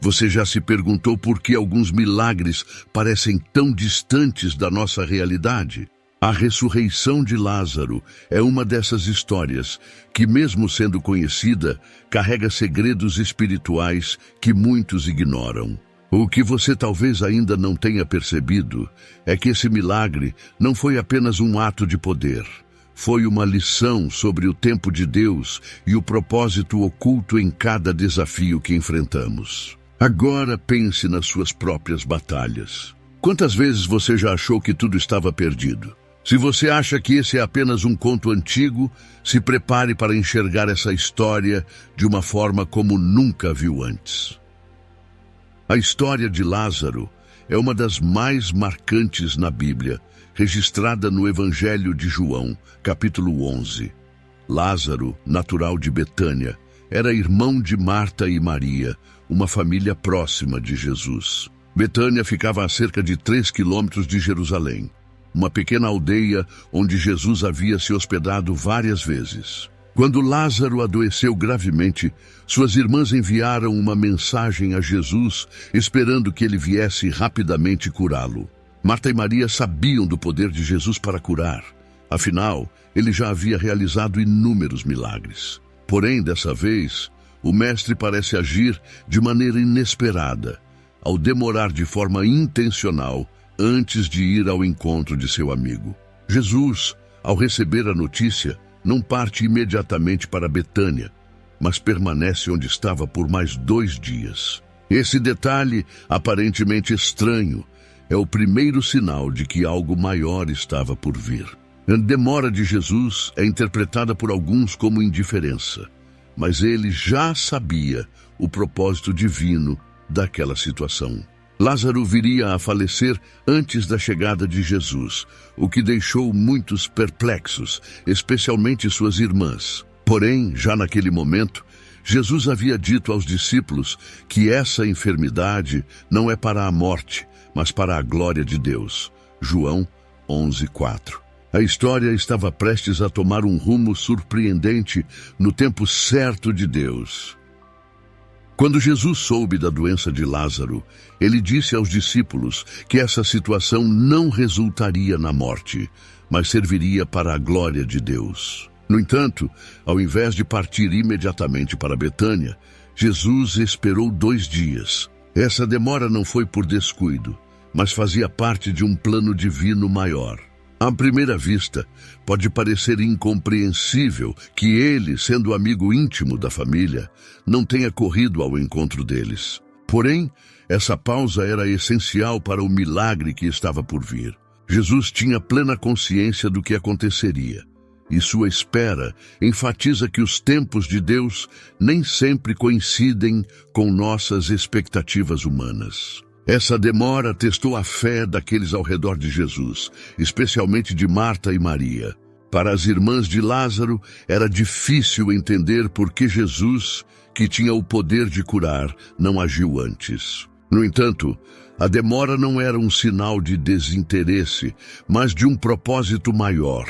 Você já se perguntou por que alguns milagres parecem tão distantes da nossa realidade? A ressurreição de Lázaro é uma dessas histórias que, mesmo sendo conhecida, carrega segredos espirituais que muitos ignoram. O que você talvez ainda não tenha percebido é que esse milagre não foi apenas um ato de poder. Foi uma lição sobre o tempo de Deus e o propósito oculto em cada desafio que enfrentamos. Agora pense nas suas próprias batalhas. Quantas vezes você já achou que tudo estava perdido? Se você acha que esse é apenas um conto antigo, se prepare para enxergar essa história de uma forma como nunca viu antes. A história de Lázaro é uma das mais marcantes na Bíblia, registrada no Evangelho de João, capítulo 11. Lázaro, natural de Betânia, era irmão de Marta e Maria, uma família próxima de Jesus. Betânia ficava a cerca de 3 quilômetros de Jerusalém, uma pequena aldeia onde Jesus havia se hospedado várias vezes. Quando Lázaro adoeceu gravemente, suas irmãs enviaram uma mensagem a Jesus, esperando que ele viesse rapidamente curá-lo. Marta e Maria sabiam do poder de Jesus para curar. Afinal, ele já havia realizado inúmeros milagres. Porém, dessa vez, o mestre parece agir de maneira inesperada, ao demorar de forma intencional antes de ir ao encontro de seu amigo. Jesus, ao receber a notícia, não parte imediatamente para Betânia, mas permanece onde estava por mais 2 dias. Esse detalhe, aparentemente estranho, é o primeiro sinal de que algo maior estava por vir. A demora de Jesus é interpretada por alguns como indiferença, mas ele já sabia o propósito divino daquela situação. Lázaro viria a falecer antes da chegada de Jesus, o que deixou muitos perplexos, especialmente suas irmãs. Porém, já naquele momento, Jesus havia dito aos discípulos que essa enfermidade não é para a morte, mas para a glória de Deus. João 11:4. A história estava prestes a tomar um rumo surpreendente no tempo certo de Deus. Quando Jesus soube da doença de Lázaro, ele disse aos discípulos que essa situação não resultaria na morte, mas serviria para a glória de Deus. No entanto, ao invés de partir imediatamente para Betânia, Jesus esperou 2 dias. Essa demora não foi por descuido, mas fazia parte de um plano divino maior. À primeira vista, pode parecer incompreensível que ele, sendo amigo íntimo da família, não tenha corrido ao encontro deles. Porém, essa pausa era essencial para o milagre que estava por vir. Jesus tinha plena consciência do que aconteceria, e sua espera enfatiza que os tempos de Deus nem sempre coincidem com nossas expectativas humanas. Essa demora testou a fé daqueles ao redor de Jesus, especialmente de Marta e Maria. Para as irmãs de Lázaro, era difícil entender por que Jesus, que tinha o poder de curar, não agiu antes. No entanto, a demora não era um sinal de desinteresse, mas de um propósito maior: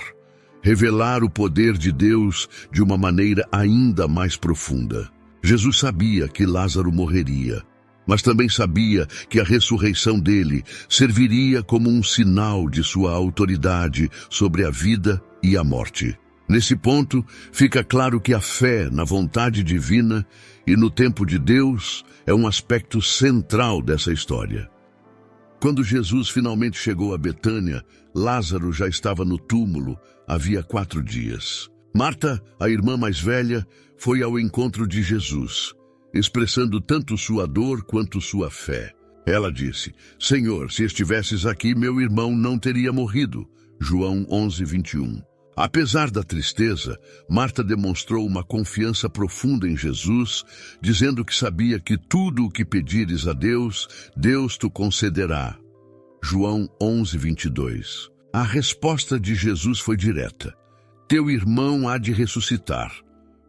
revelar o poder de Deus de uma maneira ainda mais profunda. Jesus sabia que Lázaro morreria, mas também sabia que a ressurreição dele serviria como um sinal de sua autoridade sobre a vida e a morte. Nesse ponto, fica claro que a fé na vontade divina e no tempo de Deus é um aspecto central dessa história. Quando Jesus finalmente chegou a Betânia, Lázaro já estava no túmulo havia 4 dias. Marta, a irmã mais velha, foi ao encontro de Jesus, expressando tanto sua dor quanto sua fé. Ela disse: Senhor, se estivesses aqui, meu irmão não teria morrido. João 11:21. Apesar da tristeza, Marta demonstrou uma confiança profunda em Jesus, dizendo que sabia que tudo o que pedires a Deus, Deus te concederá. João 11:22. A resposta de Jesus foi direta: teu irmão há de ressuscitar.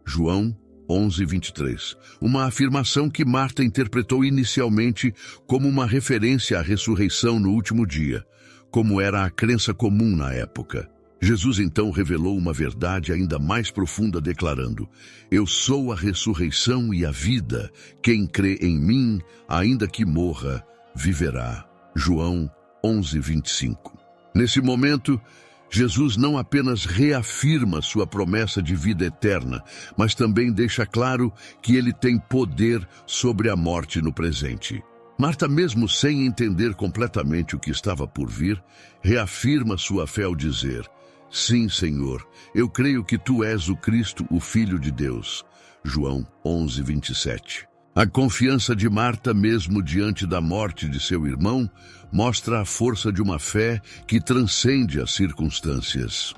João 11:23. Uma afirmação que Marta interpretou inicialmente como uma referência à ressurreição no último dia, como era a crença comum na época. Jesus então revelou uma verdade ainda mais profunda, declarando: Eu sou a ressurreição e a vida. Quem crê em mim, ainda que morra, viverá. João 11:25. Nesse momento, Jesus não apenas reafirma sua promessa de vida eterna, mas também deixa claro que ele tem poder sobre a morte no presente. Marta, mesmo sem entender completamente o que estava por vir, reafirma sua fé ao dizer: Sim, Senhor, eu creio que Tu és o Cristo, o Filho de Deus. João 11:27. A confiança de Marta, mesmo diante da morte de seu irmão, mostra a força de uma fé que transcende as circunstâncias.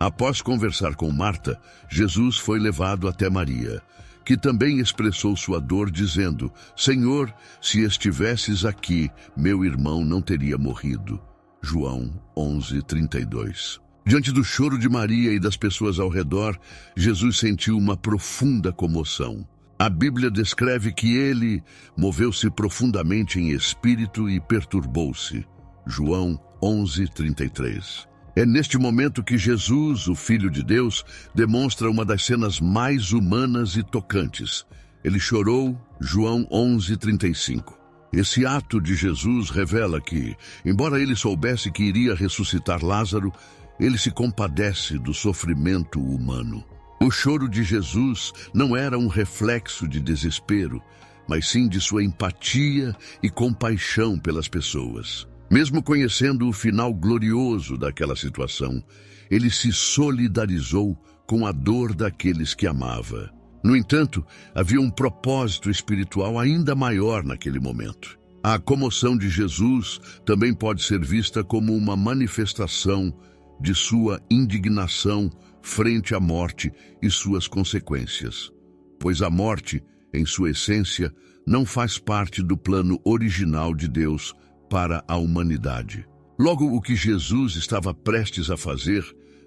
Após conversar com Marta, Jesus foi levado até Maria, que também expressou sua dor, dizendo: Senhor, se estivesses aqui, meu irmão não teria morrido. João 11:32. Diante do choro de Maria e das pessoas ao redor, Jesus sentiu uma profunda comoção. A Bíblia descreve que ele moveu-se profundamente em espírito e perturbou-se. João 11:33. É neste momento que Jesus, o Filho de Deus, demonstra uma das cenas mais humanas e tocantes. Ele chorou. João 11:35. Esse ato de Jesus revela que, embora ele soubesse que iria ressuscitar Lázaro, ele se compadece do sofrimento humano. O choro de Jesus não era um reflexo de desespero, mas sim de sua empatia e compaixão pelas pessoas. Mesmo conhecendo o final glorioso daquela situação, ele se solidarizou com a dor daqueles que amava. No entanto, havia um propósito espiritual ainda maior naquele momento. A comoção de Jesus também pode ser vista como uma manifestação de sua indignação frente à morte e suas consequências, pois a morte, em sua essência, não faz parte do plano original de Deus para a humanidade. Logo, o que Jesus estava prestes a fazer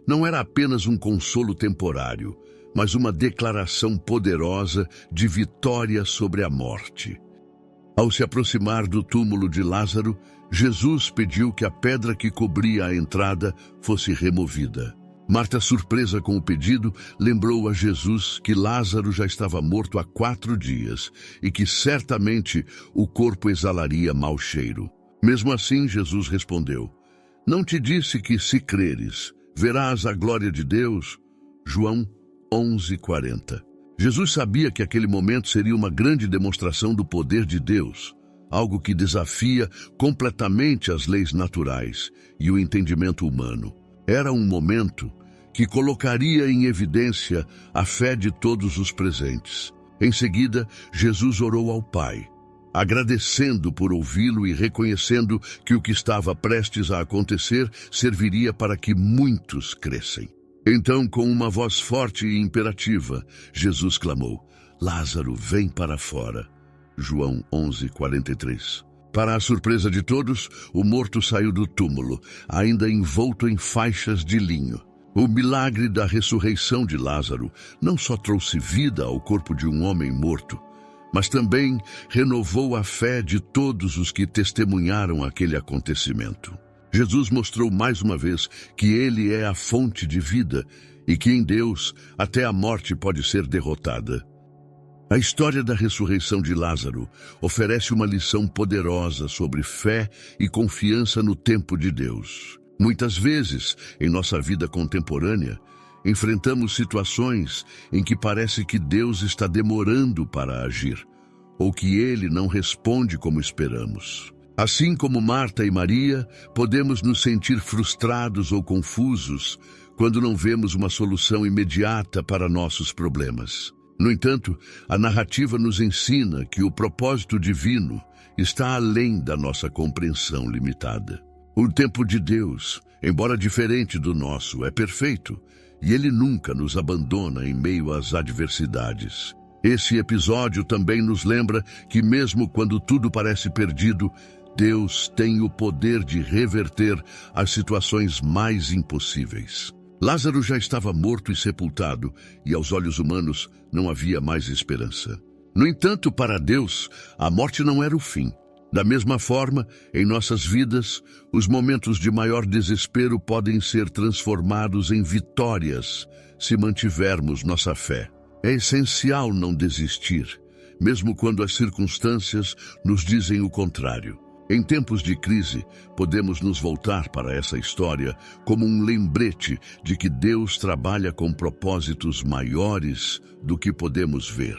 não era apenas um consolo temporário, mas uma declaração poderosa de vitória sobre a morte. Ao se aproximar do túmulo de Lázaro, Jesus pediu que a pedra que cobria a entrada fosse removida. Marta, surpresa com o pedido, lembrou a Jesus que Lázaro já estava morto há 4 dias e que certamente o corpo exalaria mau cheiro. Mesmo assim, Jesus respondeu: Não te disse que, se creres, verás a glória de Deus? João 11:40. Jesus sabia que aquele momento seria uma grande demonstração do poder de Deus, algo que desafia completamente as leis naturais e o entendimento humano. Era um momento que colocaria em evidência a fé de todos os presentes. Em seguida, Jesus orou ao Pai, agradecendo por ouvi-lo e reconhecendo que o que estava prestes a acontecer serviria para que muitos crescem. Então, com uma voz forte e imperativa, Jesus clamou: Lázaro, vem para fora. João 11:43. Para a surpresa de todos, o morto saiu do túmulo, ainda envolto em faixas de linho. O milagre da ressurreição de Lázaro não só trouxe vida ao corpo de um homem morto, mas também renovou a fé de todos os que testemunharam aquele acontecimento. Jesus mostrou mais uma vez que ele é a fonte de vida e que em Deus até a morte pode ser derrotada. A história da ressurreição de Lázaro oferece uma lição poderosa sobre fé e confiança no tempo de Deus. Muitas vezes, em nossa vida contemporânea, enfrentamos situações em que parece que Deus está demorando para agir, ou que Ele não responde como esperamos. Assim como Marta e Maria, podemos nos sentir frustrados ou confusos quando não vemos uma solução imediata para nossos problemas. No entanto, a narrativa nos ensina que o propósito divino está além da nossa compreensão limitada. O tempo de Deus, embora diferente do nosso, é perfeito, e Ele nunca nos abandona em meio às adversidades. Esse episódio também nos lembra que mesmo quando tudo parece perdido, Deus tem o poder de reverter as situações mais impossíveis. Lázaro já estava morto e sepultado, e aos olhos humanos não havia mais esperança. No entanto, para Deus, a morte não era o fim. Da mesma forma, em nossas vidas, os momentos de maior desespero podem ser transformados em vitórias se mantivermos nossa fé. É essencial não desistir, mesmo quando as circunstâncias nos dizem o contrário. Em tempos de crise, podemos nos voltar para essa história como um lembrete de que Deus trabalha com propósitos maiores do que podemos ver.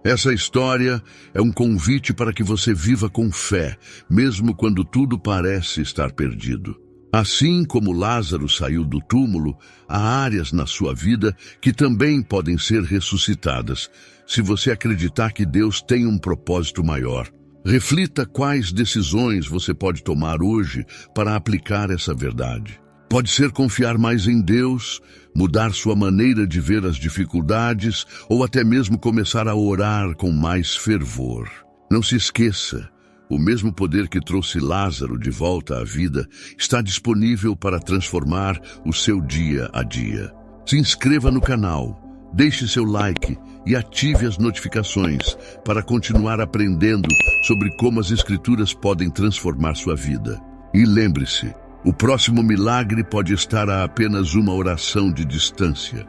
Essa história é um convite para que você viva com fé, mesmo quando tudo parece estar perdido. Assim como Lázaro saiu do túmulo, há áreas na sua vida que também podem ser ressuscitadas, se você acreditar que Deus tem um propósito maior. Reflita quais decisões você pode tomar hoje para aplicar essa verdade. Pode ser confiar mais em Deus, mudar sua maneira de ver as dificuldades ou até mesmo começar a orar com mais fervor. Não se esqueça, o mesmo poder que trouxe Lázaro de volta à vida está disponível para transformar o seu dia a dia. Se inscreva no canal, deixe seu like e ative as notificações para continuar aprendendo sobre como as Escrituras podem transformar sua vida. E lembre-se, o próximo milagre pode estar a apenas uma oração de distância.